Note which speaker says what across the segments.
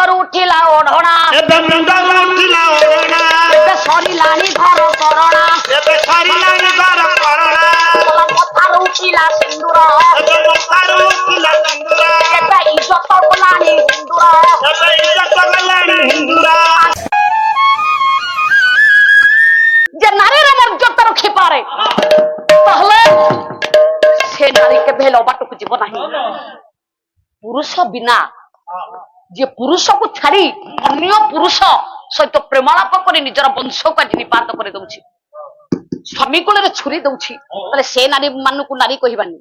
Speaker 1: ମୁଣ୍ଡରୁ ଉଠିଲା ଓଢଣା
Speaker 2: ଏବେ ମୁଣ୍ଡରୁ ଉଠିଲା ଓଢଣା
Speaker 1: ଏବେ ସରିଲାଣି ଘର କରଣା
Speaker 2: ଏବେ ସରିଲାଣି ଘର କରଣା
Speaker 1: ମଥାରୁ ଉଠିଲା ସିନ୍ଦୁର
Speaker 2: ଏବେ ମଥାରୁ ଉଠିଲା ସିନ୍ଦୁର
Speaker 1: ଏବେ ଇଜ୍ଜତ ଗଲାଣି ହିନ୍ଦୁର
Speaker 2: ଏବେ ଇଜ୍ଜତ ଗଲାଣି ହିନ୍ଦୁର
Speaker 1: যে নারীর মর্যাদা রক্ষি পারে তাহলে সে নারী কেবে হেলে অবাটକୁ ଯିବ ନାହିଁ পুরুষ বিনা যে পুরুষକୁ ছাড়ি ଅନ୍ୟ পুরুষ সহিত প্রেমালাপ করে নিজের বংশକୁ আজ নিপাত করে দଉଛି স্বামী কোଳରେ ছুরি দଉଛି তাহলে সে নারী ମାନଙ୍କୁ নারী কহিবানি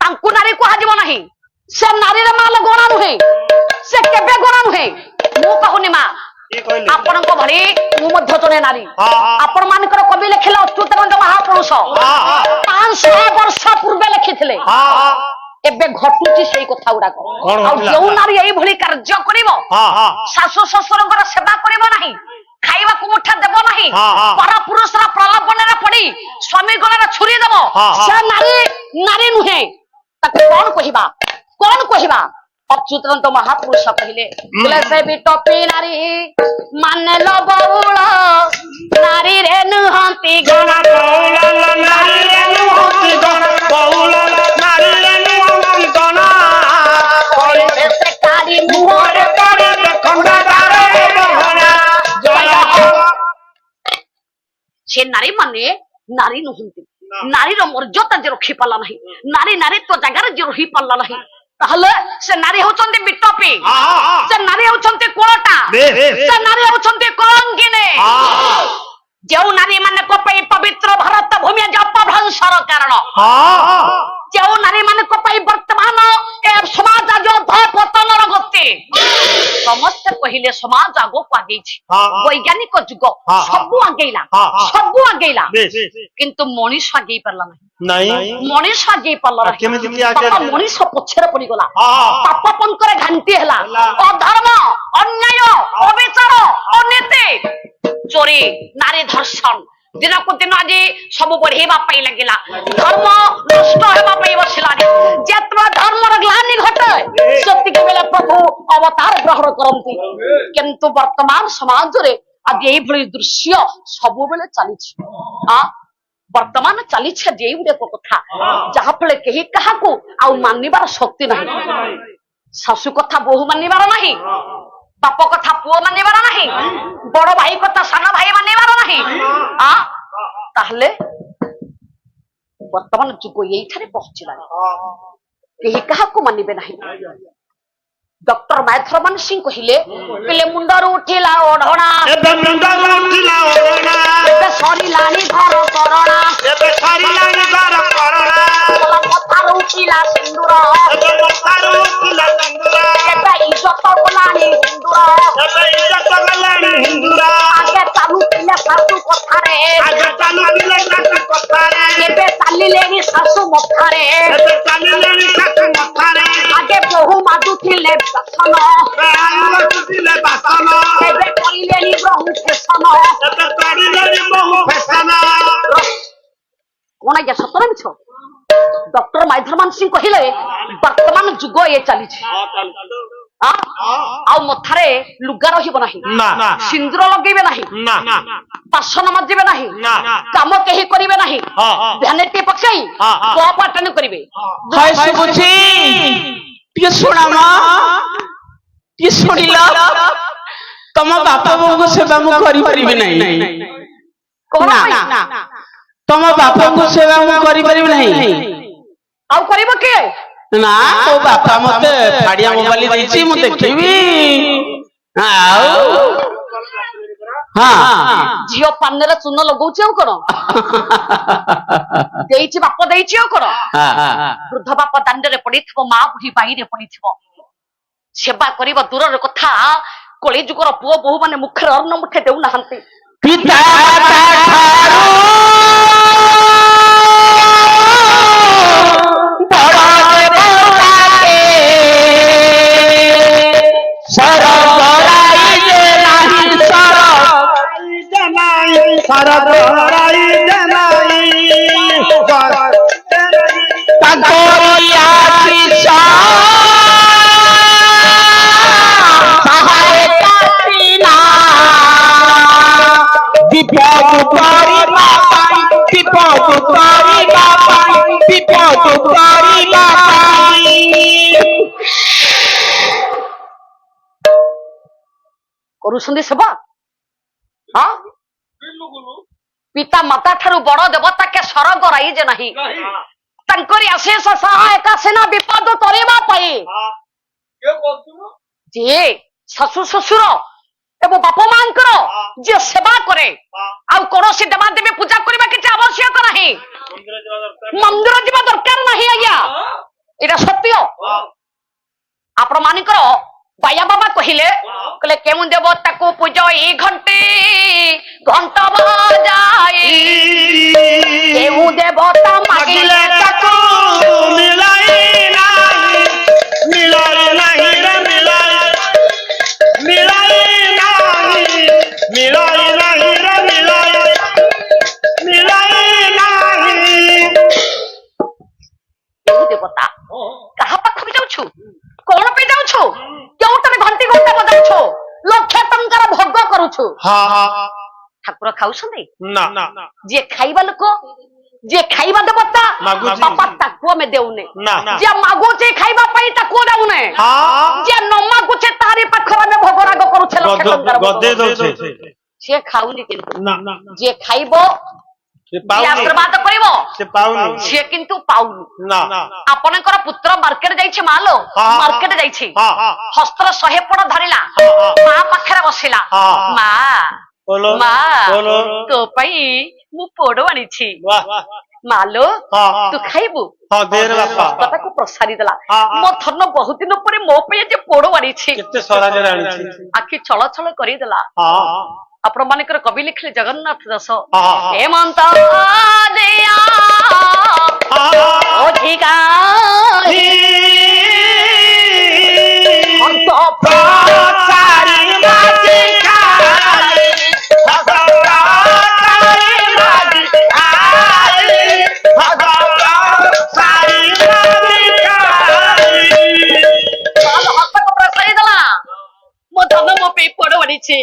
Speaker 1: ତାଙ୍କୁ ନାରୀ କୁହାଯିବ ନାହିଁ ସେ ନାରୀର ମାଲ ଗଣା ନୁହେଁ ସେ କେବେ ଗଣା ନୁହେଁ ମୁଁ କହୁନି ମା ଆପଣଙ୍କ ଭଳି ମୁଁ ମଧ୍ୟ ଜଣେ ନାରୀ ଆପଣ ମାନଙ୍କର କବି ଲେଖିଲେ ଅଚ୍ୟୁତାନନ୍ଦ ମହାପୁରୁଷ 500 ବର୍ଷ ପୂର୍ବେ ଲେଖିଥିଲେ ଏବେ ଘଟୁଛି ସେଇ କଥା ଗୁଡାକ ଆଉ ଯେଉଁ ନାରୀ ଏଇଭଳି କାର୍ଯ୍ୟ କରିବ ଶାଶୁ ଶ୍ୱଶୁରଙ୍କର ସେବା କରିବ ନାହିଁ ଖାଇବାକୁ ମୁଠା ଦେବ ନାହିଁ ପର ପୁରୁଷର ପ୍ରଲୋଭନରେ ପଡି ସ୍ୱାମୀ ଗଳାରେ ଛୁରୀ ଦେବ ସେ ନାରୀ ନୁହେଁ ତାକୁ କଣ କହିବା ଅଚ୍ୟୁତାନନ୍ଦ ମହାପୁରୁଷ କହିଲେ ସେ ବି ଟପି ନାରୀ ମାନେ ଲ ବଉଳ ନାରୀରେ ନୁହନ୍ତି ଗଣ
Speaker 2: ନାରୀରେ ନୁହନ୍ତି ଗଣ ବଉଳ ନାରୀରେ ନୁହନ୍ତି ଗଣ
Speaker 1: ସେ କାଳି ମୁହଁରେ
Speaker 2: ପଡେ ଖଣ୍ଡାଦାର ବହଣା
Speaker 1: ସେ ନାରୀ ମାନେ ନାରୀ ନୁହନ୍ତି ନାରୀର ମର୍ଯ୍ୟାଦା ଯେ ରଖି ପାରିଲା ନାହିଁ ନାରୀତ୍ୱ ଜାଗାରେ ଯେ ରହି ପାରିଲା ନାହିଁ ତାହେଲେ ସେ ନାରୀ ହେଉଛନ୍ତି ବିଟପି ସେ ନାରୀ ହେଉଛନ୍ତି କୋଳଟା ସେ ନାରୀ ହେଉଛନ୍ତି କଳଙ୍କିଣୀ ଯେଉଁ ନାରୀ ମାନଙ୍କ ପାଇଁ ପବିତ୍ର ଭାରତ ଭୂମି ଆଜି ଅପଭ୍ରଂଶର କାରଣ ଯେଉଁ ନାରୀ ମାନଙ୍କ ପାଇଁ ବର୍ତ୍ତମାନ ଏ ସମାଜ ଆଜି ଅଧପତନର ଗତି ସମସ୍ତେ କହିଲେ ସମାଜ ଆଗକୁ ଆଗେଇଛି ବୈଜ୍ଞାନିକ ଯୁଗ ସବୁ ଆଗେଇଲା କିନ୍ତୁ ମଣିଷ ଆଗେଇ ପାରିଲା ନାହିଁ ମଣିଷ ଆଗେଇ ପାରିଲା ନାହିଁ ମଣିଷ ପଛରେ ପଡିଗଲା ପାପ ପଙ୍କରେ ଘାଣ୍ଟି ହେଲା ଅଧର୍ମ ଅନ୍ୟାୟ ଅବିଚାର ଅନୀତି ଚୋରି ନାରୀ ଧର୍ଷଣ ଦିନକୁ ଦିନ ଆଜି ସବୁ ବଢେଇବା ପାଇଁ ଲାଗିଲା ଧର୍ମ ନଷ୍ଟ ହେବା ପାଇଁ ବସିଲାଣି ଯେତେବେଳେ ଧର୍ମର ଗ୍ଲାନି ଘଟେ ସେତିକି ବେଳେ ପ୍ରଭୁ ଅବତାର ଗ୍ରହଣ କରନ୍ତି କିନ୍ତୁ ବର୍ତ୍ତମାନ ସମାଜରେ ଆଜି ଏଇଭଳି ଦୃଶ୍ୟ ସବୁବେଳେ ଚାଲିଛି ବର୍ତ୍ତମାନ ଚାଲିଛି ଆଜି ଏଇଗୁଡାକ କଥା ଯାହାଫଳରେ କେହି କାହାକୁ ଆଉ ମାନିବାର ଶକ୍ତି ନାହିଁ ଶାଶୁ କଥା ବୋହୂ ମାନିବାର ନାହିଁ ବାପ କଥା ପୁଅ ମାନିବାର ନାହିଁ ବଡ ଭାଇ କଥା ସାନ ଭାଇ ମାନିବାର ନାହିଁ ତାହେଲେ ବର୍ତ୍ତମାନ ଯୁଗ ଏଇଠାରେ ପହଞ୍ଚିଲାଣି କେହି କାହାକୁ ମାନିବେ ନାହିଁ ଡକ୍ଟର ମାୟାଧରମାନ ସିଂ କହିଲେ ମୁଣ୍ଡରୁ ଉଠିଲା ଓଢଣା
Speaker 2: ଏବେ
Speaker 1: ସରିଲାଣି ଘର କରଣା ମଥାରୁ ଉଠିଲା ସିନ୍ଦୁର ଏବେ ଇଜ୍ଜତ ଗଲାଣି ହିନ୍ଦୁର ଆଗେ ଚାଲୁଥିଲେ ଶାଶୁ କଥାରେ ଏବେ ଚାଲିଲେଣି ଶାଶୁ ମଥାରେ ଆଗେ ବୋହୁ ମାଗୁଥିଲେ ବାସନ ଏବେ କରିଲେଣି ବହୁ ଫେସନ କଣ ଆଜ୍ଞା ସତରେ ମିଛ ଡକ୍ଟର ମାୟାଧରମାନ ସିଂ କହିଲେ ବର୍ତ୍ତମାନ ଯୁଗ ଏ ଚାଲିଛି ଆଉ ମଥାରେ ଲୁଗା ରହିବ ନାହିଁ ସିନ୍ଦୁର ଲଗେଇବେ ନାହିଁ ବାସନ ମାଜିବେ ନାହିଁ କାମ କେହି କରିବେ ନାହିଁ ଭ୍ୟାନିଟି ପକେଇ କପାଟନ କରିବେ
Speaker 3: ଟିକେ ଶୁଣିଲ ତମ ବାପା ବୋଉଙ୍କ ସେବା ମୁଁ କରିପାରିବି ନାହିଁ ତମ ବାପାଙ୍କୁ ସେବା ମୁଁ କରିପାରିବି ନାହିଁ
Speaker 1: ଆଉ କରିବ କିଏ
Speaker 3: ନା ତୋ ବାପା ମତେ ଫାଡିଆ ମୋବାଇଲ ଦେଇଛି ମୁଁ ଦେଖିବି ଆଉ
Speaker 1: ଝିଅ ପାନରେ ଚୂନ ଲଗଉଛି ଆଉ କଣ ଦେଇଛି ବାପ ଦେଇଛି ଆଉ କଣ ବୃଦ୍ଧ ବାପ ଦାଣ୍ଡରେ ପଡିଥିବ ମା ବୁଢୀ ବାଇରେ ପଡିଥିବ ସେବା କରିବା ଦୂରର କଥା କଳି ଯୁଗର ପୁଅ ବୋହୂ ମାନେ ମୁଖରେ ଅନ୍ନ ମୁଠେ ଦେଉନାହାନ୍ତି
Speaker 3: ପିତା
Speaker 1: କରୁଛନ୍ତି ସେବା ହଁ ପିତା ମାତା ଠାରୁ ବଡ ଦେବତା କେ ସ୍ୱର୍ଗ ରାଇଜେ ନାହିଁ ତାଙ୍କରି ଅଶେଷ ସହାୟକ ସେନା ବିପଦ ତରେଇବା ପାଇଁ ଯିଏ ଶାଶୁ ଶ୍ୱଶୁର ଏବଂ ବାପା ମାଙ୍କର ଯିଏ ସେବା କରେ ଆଉ କୌଣସି ଦେବାଦେବୀ ପୂଜା କରିବା କିଛି ଆବଶ୍ୟକ ନାହିଁ ମନ୍ଦିର ଯିବା ଦରକାର ନାହିଁ ଆଜ୍ଞା ଏଇଟା ସତ୍ୟ ଆପଣ ମାନଙ୍କର ବାୟା ବାବା କହିଲେ କେଉଁ ଦେବତାକୁ ପୂଜ ଏଇ ଘଣ୍ଟି ଘଣ୍ଟ ବଜାଏ କେଉଁ ଦେବତା ମାଗିଲେ ତାକୁ
Speaker 2: ମିଳାଇ ନାହିଁ ମିଳାଇ ନାହିଁ ରେ ମିଳାଇ ମିଳାଇ ନାହିଁ ମିଳାଇ ନାହିଁ ରେ ମିଳାଇ ମିଳାଇ ନାହିଁ
Speaker 1: କେଉଁ ଦେବତା କାହା ପାଖକୁ ଯାଉଛୁ କଣ ପାଇଁ ଯାଉଛୁ କେଉଁଠାରେ ଘଣ୍ଟି ଘଣ୍ଟା ବଜାଉଛୁ ଲକ୍ଷ ଟଙ୍କାର ଭୋଗ କରୁଛୁ ଠାକୁର ଖାଉଛନ୍ତି
Speaker 2: ନା
Speaker 1: ଯିଏ ଖାଇବା ଲୋକ ଯିଏ ଖାଇବା ଦେବତା
Speaker 2: ମାଗୁଛି।
Speaker 1: ବାପା ତାକୁ ଆମେ ଦେଉନେ
Speaker 2: ନା।
Speaker 1: ଯିଏ ମାଗୁଛି ଖାଇବା ପାଇଁ ତାକୁ ଦେଉନେ ଯିଏ ନ ମାଗୁଛେ ତାରି ପାଖରେ ଆମେ ଭୋଗରାଗ କରୁଛେ ଲକ୍ଷ ଟଙ୍କାର ଭୋଗ।
Speaker 2: ଗଦେଇ ଦଉଛେ
Speaker 1: ସିଏ ଖାଉନି କିନ୍ତୁ
Speaker 2: ନା
Speaker 1: ଯିଏ ଖାଇବ
Speaker 2: ସେ
Speaker 1: ଯିଏ
Speaker 2: ପାଉନି
Speaker 1: ଆଶୀର୍ବାଦ କରିବ
Speaker 2: ସେ ପାଉନି
Speaker 1: ସିଏ କିନ୍ତୁ ପାଉନି
Speaker 2: ନା
Speaker 1: ଆପଣଙ୍କର ପୁତ୍ର ମାର୍କେଟ ଯାଇଛି ମାଲୋ ମାର୍କେଟ ଯାଇଛି ହସ୍ତ୍ର 100 ପଟ ଧରିଲା ମା ପାଖରେ ବସିଲା ମା
Speaker 2: ବୋଲୋ
Speaker 1: ମା
Speaker 2: ବୋଲୋ
Speaker 1: ତୋ ପାଇଁ ମୁଁ ପୋଡ ଆଣିଛି
Speaker 2: ବାଃ
Speaker 1: ମାଲୋ
Speaker 2: ହଁ
Speaker 1: ତୁ ଖାଇବୁ
Speaker 2: ହଁ ଦେରେ ବାପା
Speaker 1: ହସ୍ତଟାକୁ ପ୍ରସାରି ଦେଲା
Speaker 2: ହଁ।
Speaker 1: ମୋ ଧନ ବହୁତ ଦିନ ପରେ ମୋ ପାଇଁ ଯେ ପୋଡ ଆଣିଛି
Speaker 2: କେତେ ସରାଜରେ ଆଣିଛି
Speaker 1: ଆଖି ଛଳଛଳ କରିଦେଲା ଆପଣ ମାନଙ୍କର କବି ଲେଖିଲେ ଜଗନ୍ନାଥ ଦାସ
Speaker 2: ହଁ।
Speaker 1: ହେମନ୍ତ ଦିଆ ଅଧିକା ମୋ ଧନ ମୋ ପାଇଁ ପୋଡ ଆଣିଛି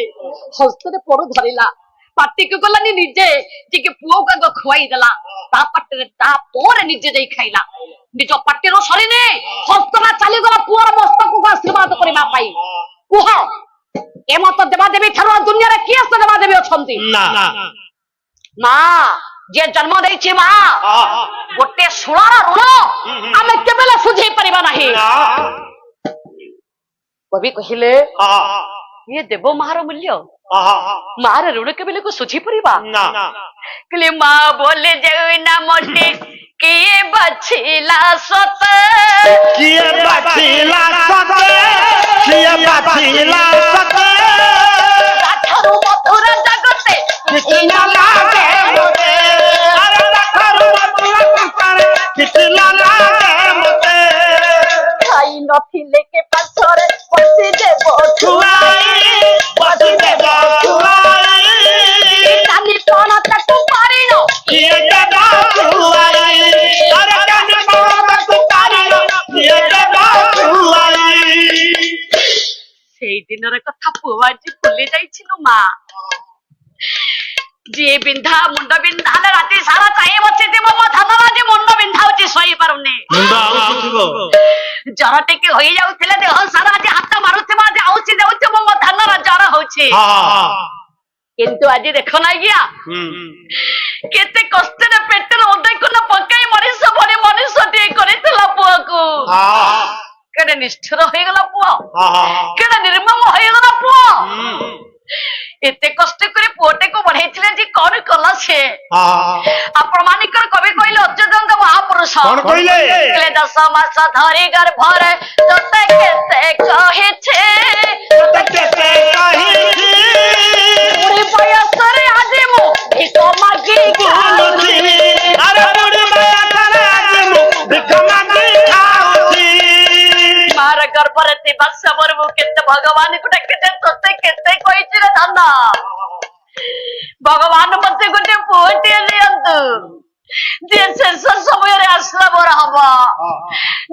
Speaker 1: ହସ୍ତରେ ପୋଡ ଧରିଲା ପାଟିକୁ ଗଲାନି ନିଜେ ଟିକେ ପୁଅକୁ ଆଗ ଖୁଆଇ ଦେଲା ତା ପାଟିରେ ତାପରେ ନିଜେ ଯାଇ ଖାଇଲା ନିଜ ପାଟିରୁ ସରିନି ହସ୍ତଟା ଚାଲିଗଲା ପୁଅର ମସ୍ତକକୁ ଆଶୀର୍ବାଦ କରିବା ପାଇଁ କୁହ ଏ ମତ ଦେବାଦେବୀ ଠାରୁ ଦୁନିଆରେ କିଏ ସେ ଦେବାଦେବୀ ଅଛନ୍ତି ମା ଯିଏ ଜନ୍ମ ଦେଇଛି ମା ଗୋଟେ ଶୂଳର ଋଣ ଆମେ କେବେ ସୁଝେଇ ପାରିବା ନାହିଁ କବି କହିଲେ ଇଏ ଦେବ ମାର ମୂଲ୍ୟ ମାର ଋଣ କେବେ ଲୋକ ସୁଝି ପାରିବା କହିଲେ ମା ବୋଲେ ଯାଉ ନା ମୋଟେ କିଏ ବାଛିଲା ସତେ
Speaker 2: କିଏ ବାଛିଲା ସତେ କିଏ ବାଛିଲା ସତେ
Speaker 1: କାଠରୁ ମଥୁରା ଜଗତେ
Speaker 2: କିଛି ନ ଲାଗେ ମୋତେ ଆରେ କାଠରୁ ମଥୁରା ଜଗତେ କିଛି ନ ଲାଗେ ମୋତେ
Speaker 1: ଖାଇ ନଥିଲେ କେ ପାଛରେ ବସି ଦେବ
Speaker 2: ବସି ଦେବ ଛୁଆଇ
Speaker 1: କାଲି କଣ ତାକୁ ପାରିଲ
Speaker 2: କିଏ ଦେବ ଛୁଆଇ ଆରେ କାନି କଣ ତାକୁ ପାରିଲ କିଏ ଦେବ ଛୁଆଇ
Speaker 1: ସେଇ ଦିନର କଥା ପୁଅ ଆଜି ଭୁଲି ଯାଇଛି ଲୋ ମା ଯିଏ ବିନ୍ଧା ମୁଣ୍ଡ ବିନ୍ଧା ହେଲେ ରାତି ସାରା ଚାହିଁ ବସିଥିବ ମୋ ଧନର ଆଜି ମୁଣ୍ଡ ବିନ୍ଧା ହଉଛି ଶୋଇପାରୁନି
Speaker 2: ମୁଣ୍ଡ ଆଉଥିବ
Speaker 1: ଜର ଟିକେ ହୋଇଯାଉଥିଲେ ଦେହ ସାରା ଆଜି ହାତ ମାରୁଥିବ ଆଜି ଆଉସି ଦେଉଥିବ ମୋ ଧନର ଜର ହଉଛି କିନ୍ତୁ ଆଜି ଦେଖ ନା ଆଜ୍ଞା କେତେ କଷ୍ଟରେ ପେଟରେ ଓଦା ପକାଇ ମଣିଷ ଭଳି ମଣିଷଟିଏ କରିଥିଲା ପୁଅକୁ କେଡେ ନିଷ୍ଠୁର ହେଇଗଲା ପୁଅ କେଡେ ନିର୍ମମ ହେଇଗଲା ପୁଅ ଏତେ କଷ୍ଟ କରି ପୁଅଟାକୁ ବଢେଇଥିଲେ ଯେ କଣ କଲା ସେ ଆପଣ ମାନଙ୍କର କବି କହିଲେ ଅଚ୍ୟୁତାନନ୍ଦ ମହାପୁରୁଷ କହିଲେ 10 ମାସ ଧରି ଗର୍ଭରେ ତୋତେ କେତେ କହିଛି ବୁଢୀ ବୟସରେ ଆଜି ମୁଁ ଭିକ ମାଗି ଖାଉଛି ମାର ଗର୍ଭରେ ଥିବା ସମୟରେ ମୁଁ କେତେ ଭଗବାନଙ୍କୁ ଡାକିଛେ ତୋତେ କେତେ କହିଛି ରେ ଧନ ଭଗବାନ ମତେ ଗୋଟେ ପୁଅଟିଏ ଦିଅନ୍ତୁ ଯିଏ ଶେଷ ସମୟରେ ଆସିଲା ମୋର ହବ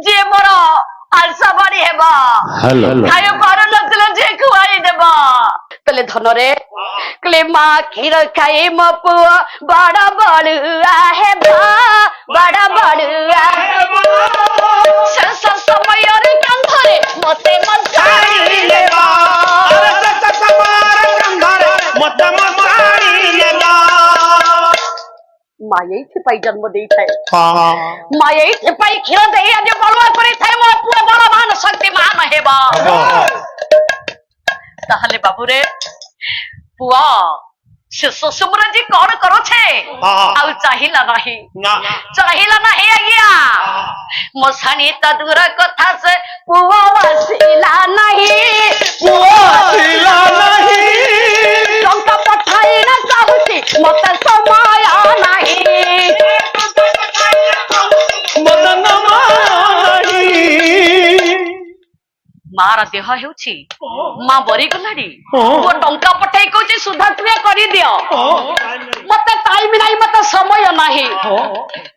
Speaker 1: ଯିଏ ମୋର ଆଶା ବାଡି ହେବ ଖାଇ ପାରୁନଥିଲେ ଯିଏ ଖୁଆଇ ଦେବ କହିଲେ ଧନରେ କହିଲେ ମା କ୍ଷୀର ଖାଇ ମୋ ପୁଅ ବଡ ବଡୁଆ ହେବ ବଡ ବଡୁଆ ଶେଷ ସମୟରେ କାନ୍ଥରେ ମତେ ମା ଏଇଥିପାଇଁ ଜନ୍ମ ଦେଇଥାଏ
Speaker 2: ହଁ
Speaker 1: ମା ଏଇଥିପାଇଁ କ୍ଷୀର ଦେଇ ଆଜି ବଳୁଆ କରିଥାଏ ମୋ ପୁଅ ବଳବାନ ଶକ୍ତିମାନ ହେବ ତାହେଲେ ବାବୁରେ ପୁଅ ଶେଷ ସମୟରେ ଯେ କଣ କରୁଛେ ଆଉ ଚାହିଁଲା ନାହିଁ ଆଜ୍ଞା ମୋ ସାଣି ତ ଦୂର କଥା ସେ ପୁଅ ଆସିଲା ନାହିଁ ଟଙ୍କା ପଠାଇ ନା ଚାହୁଁଛି ମତେ ସମୟ ନାହିଁ ମାର ଦେହ ହେଉଛି ମା ବରିଗଲାଣି ମୋ ଟଙ୍କା ପଠାଇ କହୁଛି ସୁଧାକ୍ରିୟା କରିଦିଅ ମତେ ଟାଇମ ନାହିଁ ମତେ ସମୟ ନାହିଁ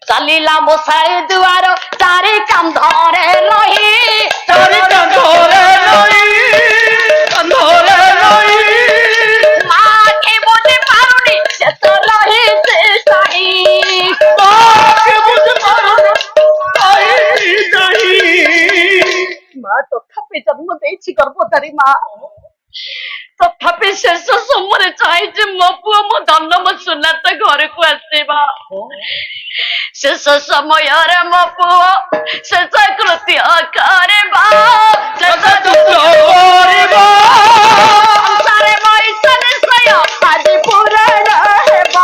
Speaker 1: ଚାଲିଲା ମୋ ଶାଳୀ ଦୁଆର ଚାରି କାନ୍ଧରେ ରହି ମା କେ ବୁଝି ପାରୁନି ସେ ତ ରହିଛି ସାହି ମା ତଥାପି ଜନ୍ମ ଦେଇଛି ଗର୍ଭଧାରୀ ମା ତଥାପି ଶେଷ ସମୟରେ ଚାହିଁଛି ମୋ ପୁଅ ମୋ ଧନ ମୋ ସୁନା ତ ଘରକୁ ଆସିବା ଶେଷ ସମୟରେ ମୋ ପୁଅ ଶେଷ କୃତ୍ୟ କରିବା ସଂସାରେ ମଣିଷ ନିଶ୍ଚୟ ଆଜି ପୂରଣ ହେବ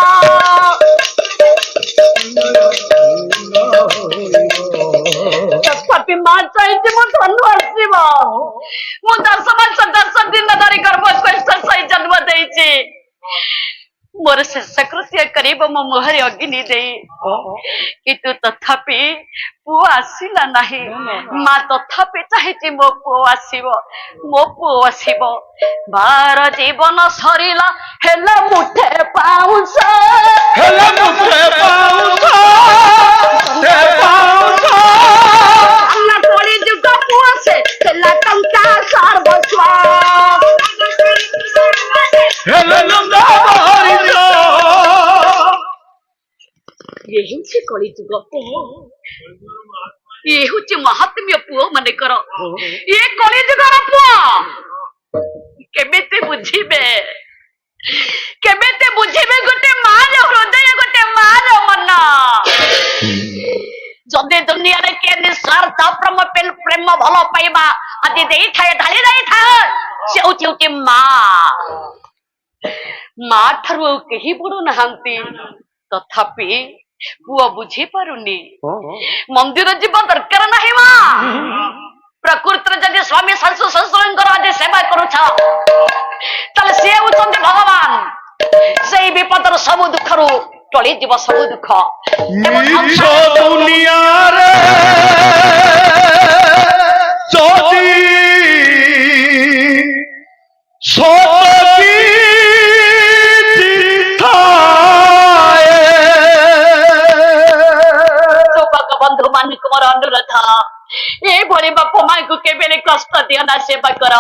Speaker 1: ତଥାପି ମା ଚାହିଁଛି ମୋ ଧନ ଆସିବ ମୁଁ 10 ମାସ 10 ଦିନ ଧରି ଗର୍ଭକଷ୍ଟ ସହି ଜନ୍ମ ଦେଇଛି ମୋର ଶେଷ କୃତ୍ୟ କରିବ ମୋ ମୁହଁରେ ଅଗ୍ନି ଦେଇ କିନ୍ତୁ ତଥାପି ପୁଅ ଆସିଲା ନାହିଁ ମା ତଥାପି ଚାହିଁଛି ମୋ ପୁଅ ଆସିବ ବାର ଜୀବନ ସରିଲା ହେଲେ ମୁଠେ ପାଉଁଶ କଳି ଯୁଗ ପୁଅ ସେ ହେଲା ଟଙ୍କା ସର୍ବସ୍ୱ ଇଏ ହେଉଛି କଳିଯୁଗ ଇଏ ହେଉଛି ମହାତ୍ମ୍ୟ ପୁଅ ମାନଙ୍କର ଇଏ କଳିଯୁଗର ପୁଅ କେମିତି ବୁଝିବେ ଗୋଟେ ମାର ହୃଦୟ ଗୋଟେ ମାର ମନ ଯଦି ଦୁନିଆରେ କିଏ ନିଃସ୍ୱାର୍ଥ ପ୍ରେମ ଭଲ ପାଇବା ଆଜି ଦେଇଥାଏ ଢାଳି ଦେଇଥାଏ ସେ ହେଉଛି ମା ଠାରୁ ଆଉ କେହି ବଢୁନାହାନ୍ତି ତଥାପି ପୁଅ ବୁଝି ପାରୁନି ମନ୍ଦିର ଯିବା ଦରକାର ନାହିଁ ମା ପ୍ରକୃତରେ ଯଦି ସ୍ୱାମୀ ଶାଶୁ ଶ୍ୱଶୁରଙ୍କର ଆଜି ସେବା କରୁଛ ତାହେଲେ ସିଏ ହେଉଛନ୍ତି ଭଗବାନ ସେଇ ବିପଦର ସବୁ ଦୁଃଖରୁ ଟଳିଯିବ ସବୁ ଦୁଃଖ
Speaker 2: ଦୁନିଆରେ
Speaker 1: ଯୁବକ ବନ୍ଧୁ ମାନଙ୍କୁ ମୋର ଅନୁରୋଧ ଏଭଳି ବାପା ମାଙ୍କୁ କେବେ କଷ୍ଟ ଦିଅ ନା ସେବା କର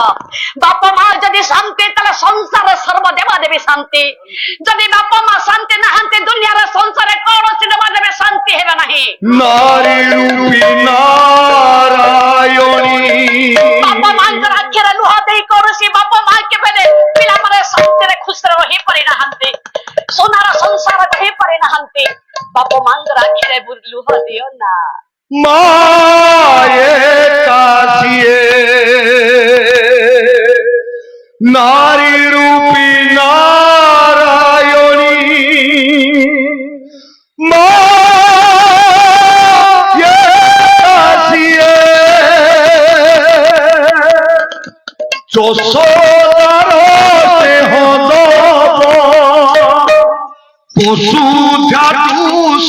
Speaker 1: ବାପା ମା ଯଦି ଶାନ୍ତି ତାହେଲେ ସଂସାର ସର୍ବଦେବା ଦେବୀ ଶାନ୍ତି ଯଦି ବାପା ମା ଶାନ୍ତି ନାହାନ୍ତି ଦୁନିଆର ସଂସାରରେ କୌଣସି ଦେବା ଦେବୀ ଶାନ୍ତି ହେବେ ନାହିଁ ବାପା ମାଙ୍କର ଆଖିରେ ଲୁହ ଦେଇ କରୁଛି ବାପା ମା କେବେ ପିଲାମାନେ ଶାନ୍ତିରେ ଖୁସିରେ ରହିପାରି ନାହାନ୍ତି সোনার সংসার হয়ে পারে না হান্তে বাপ মাঙ্গর আখিরে লুহ দিও না
Speaker 2: মায়ে কাশিয়ে নারী রূপী নারায়ণী মায়ে কাশিয়ে যশোদার দেহ পশু ঝাটু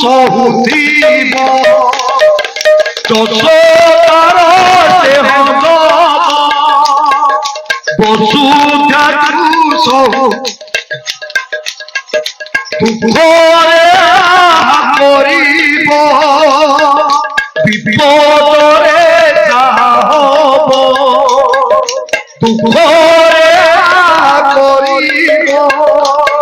Speaker 2: সহুথিব যশোদার দেহ পশু ঝাটু সহু দুঃখরে করিব বিপদরে যাহব দুঃখ